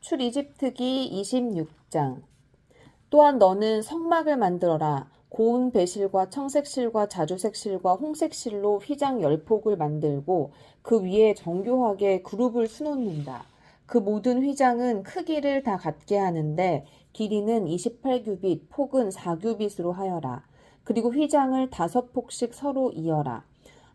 출이집트기 26장. 또한 너는 성막을 만들어라. 고운 배실과 청색실과 자주색실과 홍색실로 휘장 10폭을 만들고 그 위에 정교하게 그룹을 수놓는다. 그 모든 휘장은 크기를 다 같게 하는데 길이는 28규빗, 폭은 4규빗으로 하여라. 그리고 휘장을 5폭씩 서로 이어라.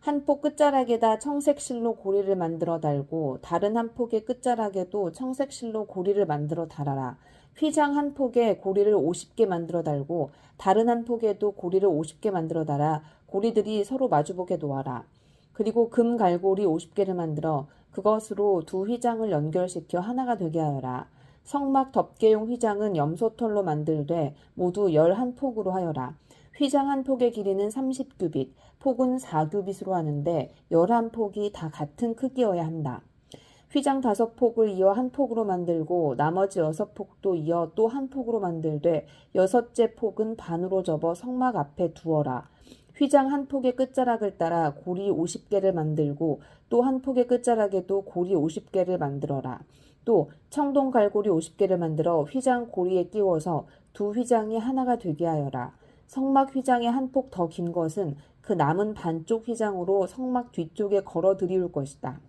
한 폭 끝자락에다 청색실로 고리를 만들어 달고 다른 한 폭의 끝자락에도 청색실로 고리를 만들어 달아라. 휘장 한 폭에 고리를 50개 만들어 달고 다른 한 폭에도 고리를 50개 만들어 달아 고리들이 서로 마주보게 놓아라. 그리고 금 갈고리 50개를 만들어 그것으로 두 휘장을 연결시켜 하나가 되게 하여라. 성막 덮개용 휘장은 염소털로 만들되 모두 11폭으로 하여라. 휘장 한 폭의 길이는 30규빗, 폭은 4규빗으로 하는데 11폭이 다 같은 크기여야 한다. 휘장 5폭을 이어 한 폭으로 만들고 나머지 6폭도 이어 또 한 폭으로 만들되 6째 폭은 반으로 접어 성막 앞에 두어라. 휘장 한 폭의 끝자락을 따라 고리 50개를 만들고 또 한 폭의 끝자락에도 고리 50개를 만들어라. 또 청동 갈고리 50개를 만들어 휘장 고리에 끼워서 두 휘장이 하나가 되게 하여라. 성막 휘장의 한 폭 더 긴 것은 그 남은 반쪽 휘장으로 성막 뒤쪽에 걸어 들이울 것이다.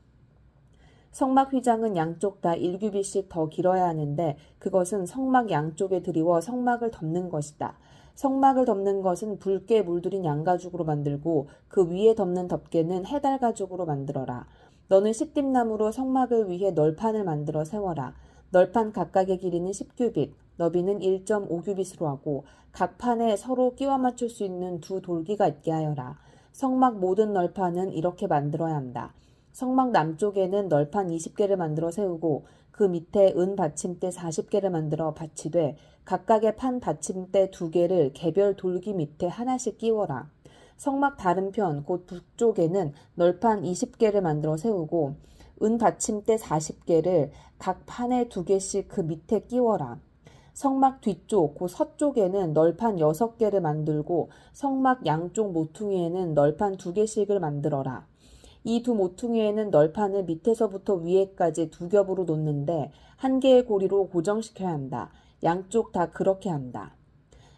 성막 휘장은 양쪽 다 1규빗씩 더 길어야 하는데 그것은 성막 양쪽에 들이워 성막을 덮는 것이다. 성막을 덮는 것은 붉게 물들인 양가죽으로 만들고 그 위에 덮는 덮개는 해달 가죽으로 만들어라. 너는 시띠나무로 성막을 위해 널판을 만들어 세워라. 널판 각각의 길이는 10규빗, 너비는 1.5규빗으로 하고 각 판에 서로 끼워 맞출 수 있는 두 돌기가 있게 하여라. 성막 모든 널판은 이렇게 만들어야 한다. 성막 남쪽에는 널판 20개를 만들어 세우고 그 밑에 은 받침대 40개를 만들어 받치되 각각의 판 받침대 2개를 개별 돌기 밑에 하나씩 끼워라. 성막 다른 편 곧 북쪽에는 널판 20개를 만들어 세우고 은 받침대 40개를 각 판에 2개씩 그 밑에 끼워라. 성막 뒤쪽 곧 서쪽에는 널판 6개를 만들고 성막 양쪽 모퉁이에는 널판 2개씩을 만들어라. 이 두 모퉁이에는 널판을 밑에서부터 위에까지 두 겹으로 놓는데 한 개의 고리로 고정시켜야 한다. 양쪽 다 그렇게 한다.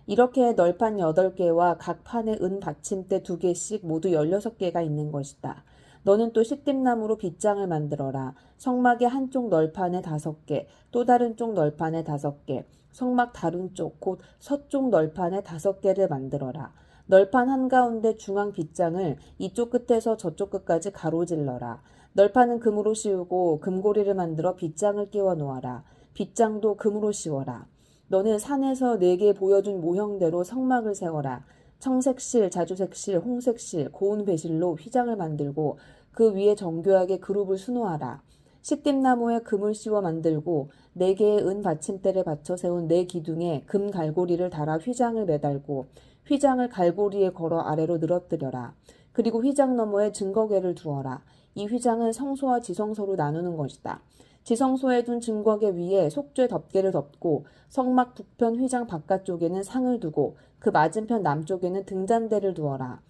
이렇게 널판 8개와 각 판에 은 받침대 2개씩 모두 16개가 있는 것이다. 너는 또 시띠나무로 빗장을 만들어라. 성막의 한쪽 널판에 5개, 또 다른 쪽 널판에 5개, 성막 다른 쪽 곧 서쪽 널판에 5개를 만들어라. 널판 한가운데 중앙 빗장을 이쪽 끝에서 저쪽 끝까지 가로질러라. 널판은 금으로 씌우고 금고리를 만들어 빗장을 끼워 놓아라. 빗장도 금으로 씌워라. 너는 산에서 내게 보여준 모형대로 성막을 세워라. 청색실, 자주색실, 홍색실, 고운 배실로 휘장을 만들고 그 위에 정교하게 그룹을 수놓아라. 시띠나무에 금을 씌워 만들고 4개의 은 받침대를 받쳐 세운 4기둥에 금 갈고리를 달아 휘장을 매달고 휘장을 갈고리에 걸어 아래로 늘어뜨려라. 그리고 휘장 너머에 증거궤를 두어라. 이 휘장은 성소와 지성소로 나누는 것이다. 지성소에 둔 증거궤 위에 속죄 덮개를 덮고 성막 북편 휘장 바깥쪽에는 상을 두고 그 맞은편 남쪽에는 등잔대를 두어라.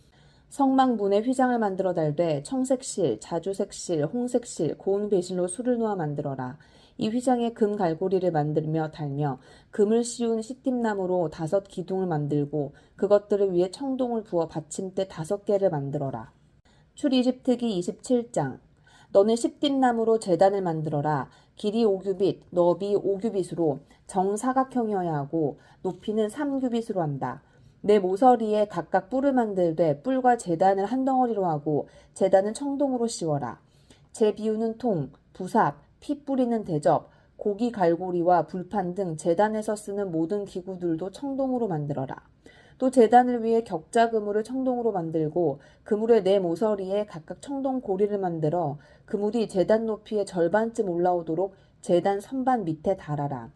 성막 문에 휘장을 만들어 달되 청색실, 자주색실, 홍색실, 고운 배실로 수를 놓아 만들어라. 이 휘장에 금 갈고리를 만들며 달며 금을 씌운 시띠나무로 5기둥을 만들고 그것들을 위해 청동을 부어 받침대 5개를 만들어라. 출이집트기 27장. 너는 시띠나무로 제단을 만들어라. 길이 5규빗, 너비 5규빗으로 정사각형이어야 하고 높이는 3규빗으로 한다. 내 모서리에 각각 뿔을 만들되 뿔과 제단을 한 덩어리로 하고 제단은 청동으로 씌워라. 재 비우는 통, 부삽, 피 뿌리는 대접, 고기 갈고리와 불판 등 제단에서 쓰는 모든 기구들도 청동으로 만들어라. 또 제단을 위해 격자 그물을 청동으로 만들고 그물의 네 모서리에 각각 청동 고리를 만들어 그물이 제단 높이의 절반쯤 올라오도록 제단 선반 밑에 달아라.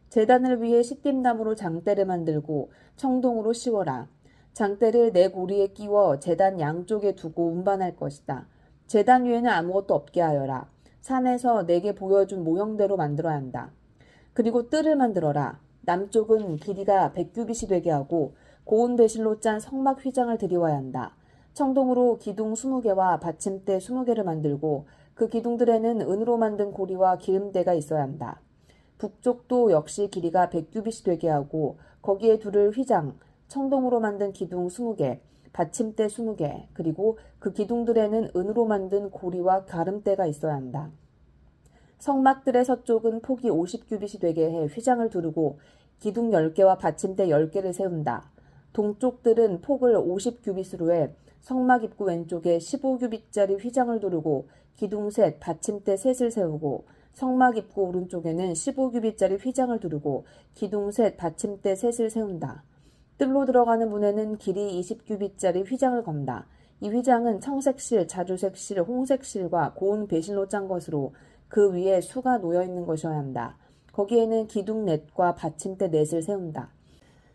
제단을 위해 시띠나무로 장대를 만들고 청동으로 씌워라. 장대를 네 고리에 끼워 제단 양쪽에 두고 운반할 것이다. 제단 위에는 아무것도 없게 하여라. 산에서 내게 보여준 모형대로 만들어야 한다. 그리고 뜰을 만들어라. 남쪽은 길이가 100규빗이 되게 하고 고운 배실로 짠 성막 휘장을 들이와야 한다. 청동으로 기둥 20개와 받침대 20개를 만들고 그 기둥들에는 은으로 만든 고리와 기름대가 있어야 한다. 북쪽도 역시 길이가 100규빗이 되게 하고 거기에 둘을 휘장, 청동으로 만든 기둥 20개, 받침대 20개, 그리고 그 기둥들에는 은으로 만든 고리와 가름대가 있어야 한다. 성막들의 서쪽은 폭이 50규빗이 되게 해 휘장을 두르고 기둥 10개와 받침대 10개를 세운다. 동쪽들은 폭을 50규빗으로 해 성막 입구 왼쪽에 15규빗짜리 휘장을 두르고 기둥 셋, 받침대 셋을 세우고 성막 입구 오른쪽에는 15규빗짜리 휘장을 두르고 기둥 셋, 받침대 셋을 세운다. 뜰로 들어가는 문에는 길이 20규빗짜리 휘장을 건다. 이 휘장은 청색실, 자주색실, 홍색실과 고운 배실로 짠 것으로 그 위에 수가 놓여 있는 것이어야 한다. 거기에는 기둥 넷과 받침대 넷을 세운다.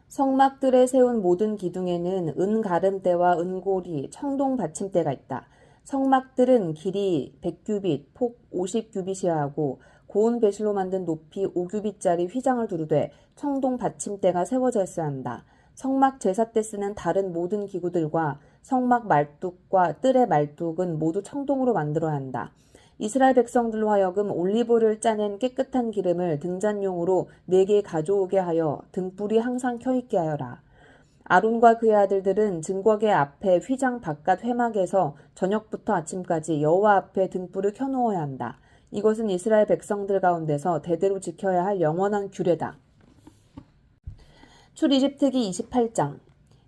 성막들에 세운 모든 기둥에는 은가름대와 은고리, 청동 받침대가 있다. 성막들은 길이 100규빗, 폭 50규빗이어야 하고 고운 배실로 만든 높이 5규빗짜리 휘장을 두르되 청동 받침대가 세워져 있어야 한다. 성막 제사 때 쓰는 다른 모든 기구들과 성막 말뚝과 뜰의 말뚝은 모두 청동으로 만들어야 한다. 이스라엘 백성들로 하여금 올리브를 짜낸 깨끗한 기름을 등잔용으로 4개 가져오게 하여 등불이 항상 켜있게 하여라. 아론과 그의 아들들은 증거궤 앞에 휘장 바깥 회막에서 저녁부터 아침까지 여호와 앞에 등불을 켜놓아야 한다. 이것은 이스라엘 백성들 가운데서 대대로 지켜야 할 영원한 규례다. 출이집트기 28장.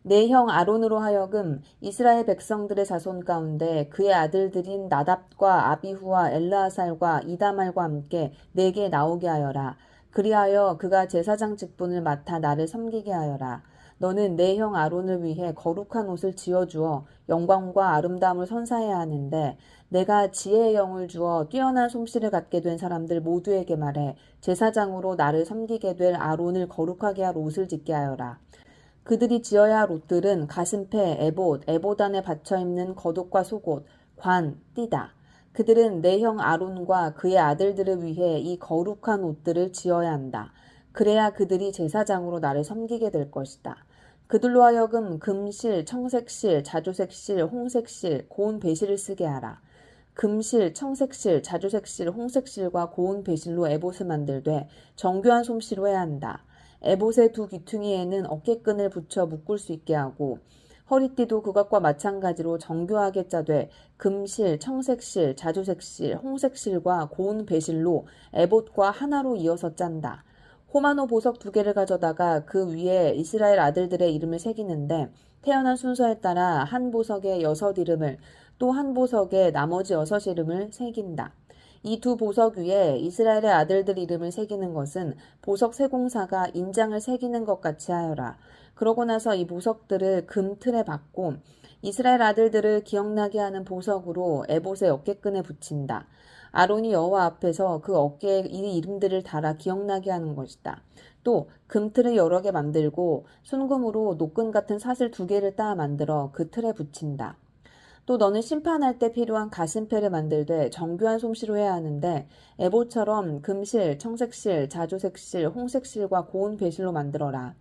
내 형 아론으로 하여금 이스라엘 백성들의 자손 가운데 그의 아들들인 나답과 아비후와 엘르아살과 이다말과 함께 내게 나오게 하여라. 그리하여 그가 제사장 직분을 맡아 나를 섬기게 하여라. 너는 내 형 아론을 위해 거룩한 옷을 지어주어 영광과 아름다움을 선사해야 하는데 내가 지혜의 영을 주어 뛰어난 솜씨를 갖게 된 사람들 모두에게 말해 제사장으로 나를 섬기게 될 아론을 거룩하게 할 옷을 짓게 하여라. 그들이 지어야 할 옷들은 가슴패, 에봇 안에 받쳐 입는 겉옷과 속옷, 관, 띠다. 그들은 내 형 아론과 그의 아들들을 위해 이 거룩한 옷들을 지어야 한다. 그래야 그들이 제사장으로 나를 섬기게 될 것이다. 그들로 하여금 금실, 청색실, 자주색실, 홍색실, 고운 배실을 쓰게 하라. 금실, 청색실, 자주색실, 홍색실과 고운 배실로 에봇을 만들되 정교한 솜씨로 해야 한다. 에봇의 두 귀퉁이에는 어깨끈을 붙여 묶을 수 있게 하고 허리띠도 그것과 마찬가지로 정교하게 짜되 금실, 청색실, 자주색실, 홍색실과 고운 배실로 에봇과 하나로 이어서 짠다. 호마노 보석 2개를 가져다가 그 위에 이스라엘 아들들의 이름을 새기는데 태어난 순서에 따라 한 보석에 6 이름을 또 한 보석에 나머지 6 이름을 새긴다. 이 2 보석 위에 이스라엘의 아들들 이름을 새기는 것은 보석 세공사가 인장을 새기는 것 같이 하여라. 그러고 나서 이 보석들을 금 틀에 박고 이스라엘 아들들을 기억나게 하는 보석으로 에봇의 어깨끈에 붙인다. 아론이 여호와 앞에서 그 어깨에 이 이름들을 달아 기억나게 하는 것이다. 또 금틀을 여러 개 만들고 순금으로 노끈 같은 사슬 2개를 따 만들어 그 틀에 붙인다. 또 너는 심판할 때 필요한 가슴패를 만들되 정교한 솜씨로 해야 하는데 에봇처럼 금실, 청색실, 자주색실, 홍색실과 고운 배실로 만들어라.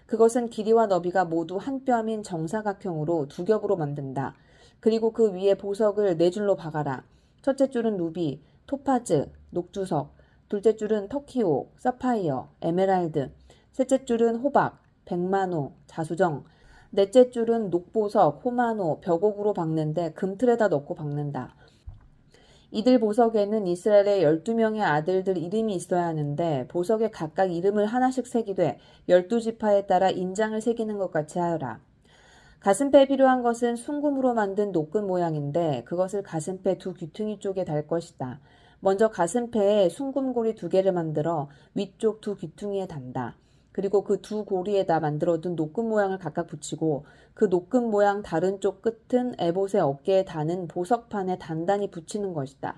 그것은 길이와 너비가 모두 한 뼘인 정사각형으로 2겹으로 만든다. 그리고 그 위에 보석을 4줄로 박아라. 첫째 줄은 루비, 토파즈, 녹주석, 둘째 줄은 터키오, 사파이어, 에메랄드, 셋째 줄은 호박, 백마노, 자수정, 넷째 줄은 녹보석, 호마노, 벽옥으로 박는데 금틀에다 넣고 박는다. 이들 보석에는 이스라엘의 12명의 아들들 이름이 있어야 하는데 보석에 각각 이름을 하나씩 새기되 12지파에 따라 인장을 새기는 것 같이 하여라. 가슴패에 필요한 것은 순금으로 만든 노끈 모양인데 그것을 가슴패 2 귀퉁이 쪽에 달 것이다. 먼저 가슴패에 순금고리 2개를 만들어 위쪽 2 귀퉁이에 단다. 그리고 그 2 고리에다 만들어둔 노끈 모양을 각각 붙이고 그 노끈 모양 다른 쪽 끝은 에봇의 어깨에 다는 보석판에 단단히 붙이는 것이다.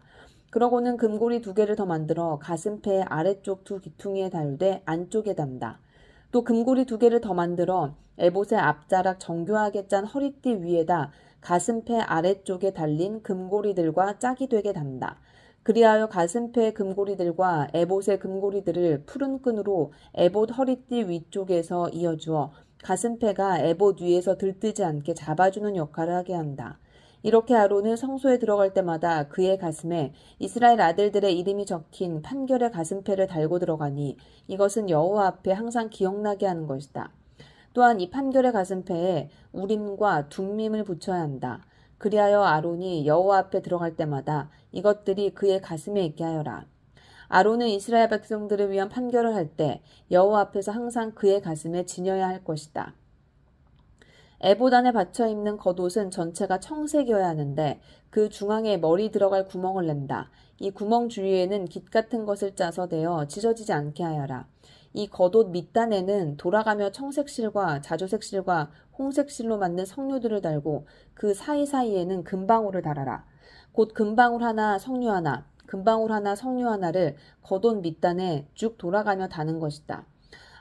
그러고는 금고리 2개를 더 만들어 가슴패의 아래쪽 2 귀퉁이에 달되 안쪽에 단다. 또 금고리 2개를 더 만들어 에봇의 앞자락 정교하게 짠 허리띠 위에다 가슴패 아래쪽에 달린 금고리들과 짝이 되게 단다. 그리하여 가슴패의 금고리들과 에봇의 금고리들을 푸른 끈으로 에봇 허리띠 위쪽에서 이어주어 가슴패가 에봇 위에서 들뜨지 않게 잡아주는 역할을 하게 한다. 이렇게 아론은 성소에 들어갈 때마다 그의 가슴에 이스라엘 아들들의 이름이 적힌 판결의 가슴패를 달고 들어가니 이것은 여호와 앞에 항상 기억나게 하는 것이다. 또한 이 판결의 가슴패에 우림과 둠밈을 붙여야 한다. 그리하여 아론이 여호와 앞에 들어갈 때마다 이것들이 그의 가슴에 있게 하여라. 아론은 이스라엘 백성들을 위한 판결을 할 때 여호와 앞에서 항상 그의 가슴에 지녀야 할 것이다. 에봇 안에 받쳐 입는 겉옷은 전체가 청색이어야 하는데 그 중앙에 머리 들어갈 구멍을 낸다. 이 구멍 주위에는 깃 같은 것을 짜서 대어 찢어지지 않게 하여라. 이 겉옷 밑단에는 돌아가며 청색실과 자주색실과 홍색실로 만든 석류들을 달고 그 사이사이에는 금방울을 달아라. 곧 금방울 하나 석류 하나, 금방울 하나 석류 하나를 겉옷 밑단에 쭉 돌아가며 다는 것이다.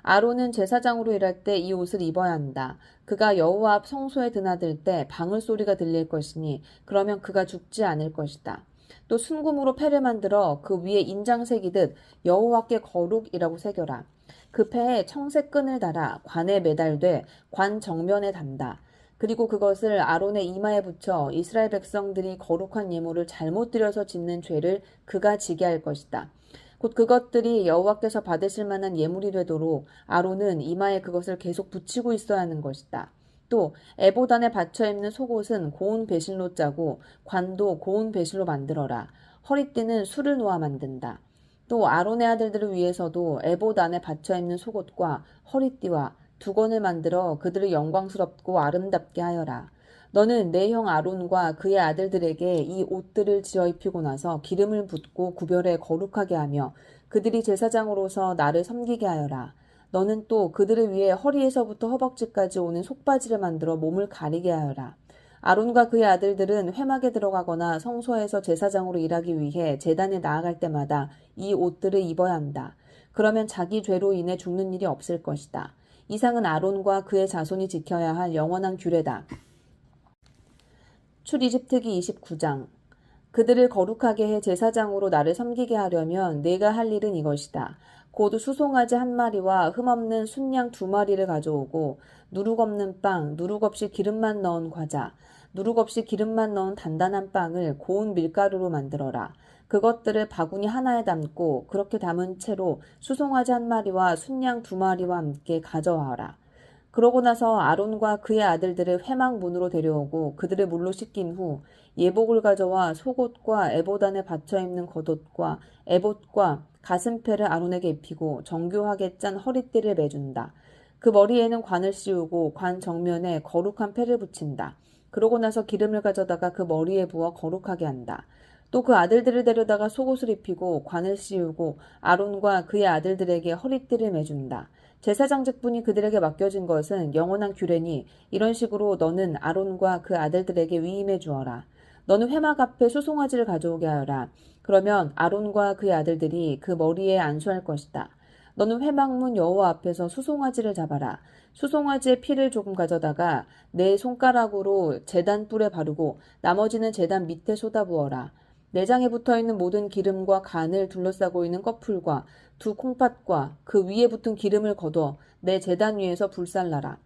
아론은 제사장으로 일할 때 이 옷을 입어야 한다. 그가 여호와 앞 성소에 드나들 때 방울 소리가 들릴 것이니 그러면 그가 죽지 않을 것이다. 또 순금으로 패를 만들어 그 위에 인장 새기듯 여호와께 거룩이라고 새겨라. 그 패에 청색 끈을 달아 관에 매달되 관 정면에 단다. 그리고 그것을 아론의 이마에 붙여 이스라엘 백성들이 거룩한 예물을 잘못 드려서 짓는 죄를 그가 지게 할 것이다. 곧 그것들이 여호와께서 받으실 만한 예물이 되도록 아론은 이마에 그것을 계속 붙이고 있어야 하는 것이다. 또 에봇 안에 받쳐 입는 속옷은 고운 배실로 짜고 관도 고운 배실로 만들어라. 허리띠는 술을 놓아 만든다. 또 아론의 아들들을 위해서도 에봇 안에 받쳐 입는 속옷과 허리띠와 두건을 만들어 그들을 영광스럽고 아름답게 하여라. 너는 내 형 아론과 그의 아들들에게 이 옷들을 지어 입히고 나서 기름을 붓고 구별해 거룩하게 하며 그들이 제사장으로서 나를 섬기게 하여라. 너는 또 그들을 위해 허리에서부터 허벅지까지 오는 속바지를 만들어 몸을 가리게 하여라. 아론과 그의 아들들은 회막에 들어가거나 성소에서 제사장으로 일하기 위해 제단에 나아갈 때마다 이 옷들을 입어야 한다. 그러면 자기 죄로 인해 죽는 일이 없을 것이다. 이상은 아론과 그의 자손이 지켜야 할 영원한 규례다. 출이집트기 29장. 그들을 거룩하게 해 제사장으로 나를 섬기게 하려면 내가 할 일은 이것이다. 곧 수송아지 한 마리와 흠없는 순양 2마리를 가져오고 누룩 없는 빵, 누룩 없이 기름만 넣은 과자, 누룩 없이 기름만 넣은 단단한 빵을 고운 밀가루로 만들어라. 그것들을 바구니 하나에 담고 그렇게 담은 채로 수송아지 한 마리와 순양 2마리와 함께 가져와라. 그러고 나서 아론과 그의 아들들을 회막 문으로 데려오고 그들을 물로 씻긴 후 예복을 가져와 속옷과 에봇 안에 받쳐 입는 겉옷과 에봇과 가슴패를 아론에게 입히고 정교하게 짠 허리띠를 매준다. 그 머리에는 관을 씌우고 관 정면에 거룩한 패를 붙인다. 그러고 나서 기름을 가져다가 그 머리에 부어 거룩하게 한다. 또 그 아들들을 데려다가 속옷을 입히고 관을 씌우고 아론과 그의 아들들에게 허리띠를 매준다. 제사장 직분이 그들에게 맡겨진 것은 영원한 규례니 이런 식으로 너는 아론과 그 아들들에게 위임해 주어라. 너는 회막 앞에 수송아지를 가져오게 하여라. 그러면 아론과 그의 아들들이 그 머리에 안수할 것이다. 너는 회막문 여호와 앞에서 수송아지를 잡아라. 수송아지의 피를 조금 가져다가 내 손가락으로 제단 뿔에 바르고 나머지는 제단 밑에 쏟아부어라. 내장에 붙어있는 모든 기름과 간을 둘러싸고 있는 꺼풀과 두 콩팥과 그 위에 붙은 기름을 거둬 내 제단 위에서 불살라라.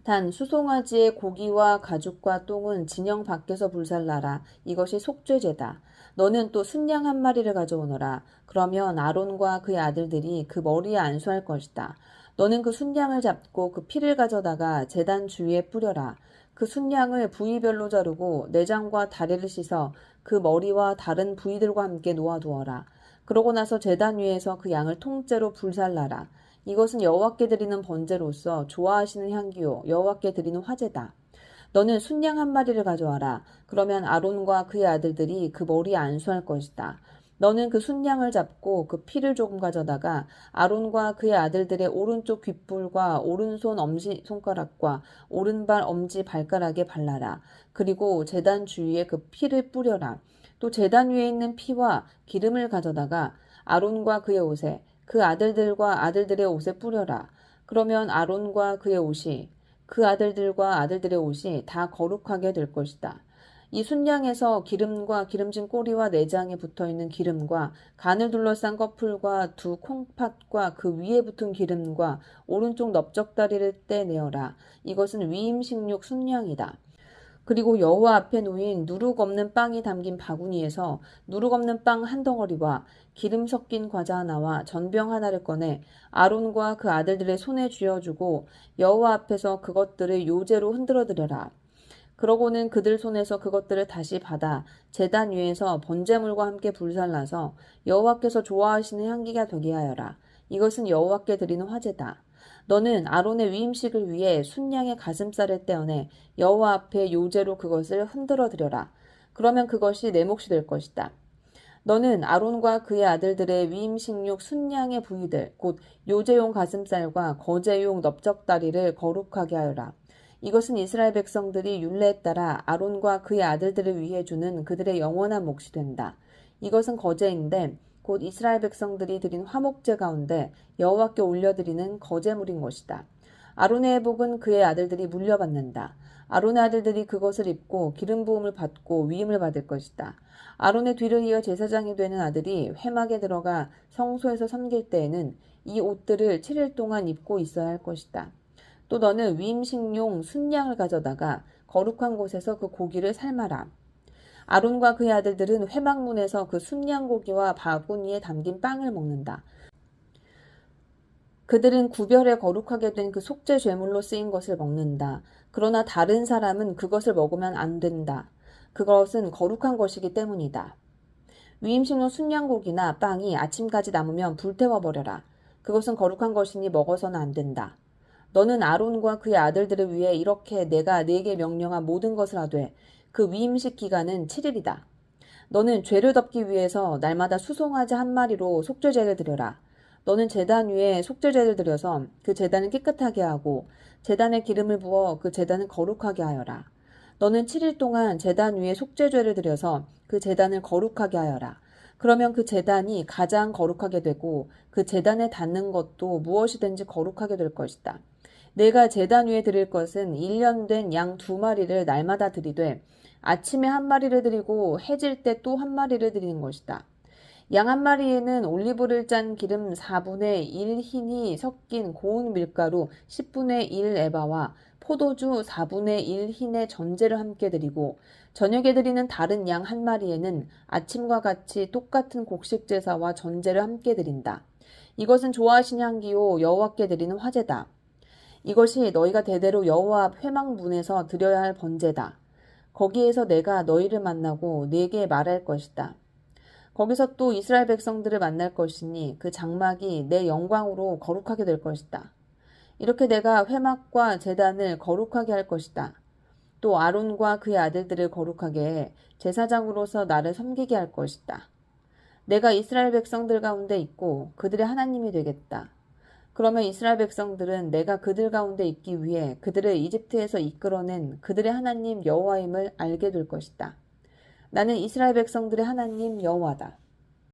단 수송아지의 고기와 가죽과 똥은 진영 밖에서 불살라라. 이것이 속죄제다. 너는 또 순양 한 마리를 가져오너라. 그러면 아론과 그의 아들들이 그 머리에 안수할 것이다. 너는 그 순양을 잡고 그 피를 가져다가 제단 주위에 뿌려라. 그 순양을 부위별로 자르고 내장과 다리를 씻어 그 머리와 다른 부위들과 함께 놓아두어라. 그러고 나서 제단 위에서 그 양을 통째로 불살라라. 이것은 여호와께 드리는 번제로서 좋아하시는 향기요 여호와께 드리는 화제다. 너는 순양 한 마리를 가져와라. 그러면 아론과 그의 아들들이 그 머리에 안수할 것이다. 너는 그 순양을 잡고 그 피를 조금 가져다가 아론과 그의 아들들의 오른쪽 귓불과 오른손 엄지손가락과 오른발 엄지 발가락에 발라라. 그리고 제단 주위에 그 피를 뿌려라. 또 제단 위에 있는 피와 기름을 가져다가 아론과 그의 옷에 그 아들들과 아들들의 옷에 뿌려라. 그러면 아론과 그의 옷이 그 아들들과 아들들의 옷이 다 거룩하게 될 것이다. 이 순양에서 기름과 기름진 꼬리와 내장에 붙어있는 기름과 간을 둘러싼 꺼풀과 두 콩팥과 그 위에 붙은 기름과 오른쪽 넓적다리를 떼내어라. 이것은 위임식육 순양이다. 그리고 여호와 앞에 놓인 누룩 없는 빵이 담긴 바구니에서 누룩 없는 빵 한 덩어리와 기름 섞인 과자 하나와 전병 하나를 꺼내 아론과 그 아들들의 손에 쥐어주고 여호와 앞에서 그것들을 요제로 흔들어 드려라. 그러고는 그들 손에서 그것들을 다시 받아 제단 위에서 번제물과 함께 불살라서 여호와께서 좋아하시는 향기가 되게 하여라. 이것은 여호와께 드리는 화제다. 너는 아론의 위임식을 위해 순양의 가슴살을 떼어내 여호와 앞에 요제로 그것을 흔들어 드려라. 그러면 그것이 내 몫이 될 것이다. 너는 아론과 그의 아들들의 위임식육 순양의 부위들 곧 요제용 가슴살과 거제용 넓적다리를 거룩하게 하여라. 이것은 이스라엘 백성들이 율례에 따라 아론과 그의 아들들을 위해 주는 그들의 영원한 몫이 된다. 이것은 거제인데 곧 이스라엘 백성들이 드린 화목제 가운데 여호와께 올려드리는 거제물인 것이다. 아론의 회복은 그의 아들들이 물려받는다. 아론의 아들들이 그것을 입고 기름 부음을 받고 위임을 받을 것이다. 아론의 뒤를 이어 제사장이 되는 아들이 회막에 들어가 성소에서 섬길 때에는 이 옷들을 7일 동안 입고 있어야 할 것이다. 또 너는 위임식용 순양을 가져다가 거룩한 곳에서 그 고기를 삶아라. 아론과 그의 아들들은 회막문에서 그 순양 고기와 바구니에 담긴 빵을 먹는다. 그들은 구별에 거룩하게 된 그 속죄 제물로 쓰인 것을 먹는다. 그러나 다른 사람은 그것을 먹으면 안 된다. 그것은 거룩한 것이기 때문이다. 위임식용 순양고기나 빵이 아침까지 남으면 불태워버려라. 그것은 거룩한 것이니 먹어서는 안 된다. 너는 아론과 그의 아들들을 위해 이렇게 내가 네게 명령한 모든 것을 하되 그 위임식 기간은 7일이다. 너는 죄를 덮기 위해서 날마다 수송아지 한 마리로 속죄제를 드려라. 너는 제단 위에 속죄제를 드려서 그 제단을 깨끗하게 하고 제단에 기름을 부어 그 제단을 거룩하게 하여라. 너는 7일 동안 제단 위에 속죄제를 드려서 그 제단을 거룩하게 하여라. 그러면 그 제단이 가장 거룩하게 되고 그 제단에 닿는 것도 무엇이든지 거룩하게 될 것이다. 내가 제단 위에 드릴 것은 1년 된 양 2마리를 날마다 드리되 아침에 한 마리를 드리고 해질 때 또 한 마리를 드리는 것이다. 양 한 마리에는 올리브를 짠 기름 4분의 1 흰이 섞인 고운 밀가루 10분의 1 에바와 포도주 4분의 1 흰의 전제를 함께 드리고 저녁에 드리는 다른 양 한 마리에는 아침과 같이 똑같은 곡식 제사와 전제를 함께 드린다. 이것은 좋아하시는 향기요 여호와께 드리는 화제다. 이것이 너희가 대대로 여호와 앞 회막문에서 드려야 할 번제다. 거기에서 내가 너희를 만나고 네게 말할 것이다. 거기서 또 이스라엘 백성들을 만날 것이니 그 장막이 내 영광으로 거룩하게 될 것이다. 이렇게 내가 회막과 제단을 거룩하게 할 것이다. 또 아론과 그의 아들들을 거룩하게 해 제사장으로서 나를 섬기게 할 것이다. 내가 이스라엘 백성들 가운데 있고 그들의 하나님이 되겠다. 그러면 이스라엘 백성들은 내가 그들 가운데 있기 위해 그들을 이집트에서 이끌어낸 그들의 하나님 여호와임을 알게 될 것이다. 나는 이스라엘 백성들의 하나님 여호와다.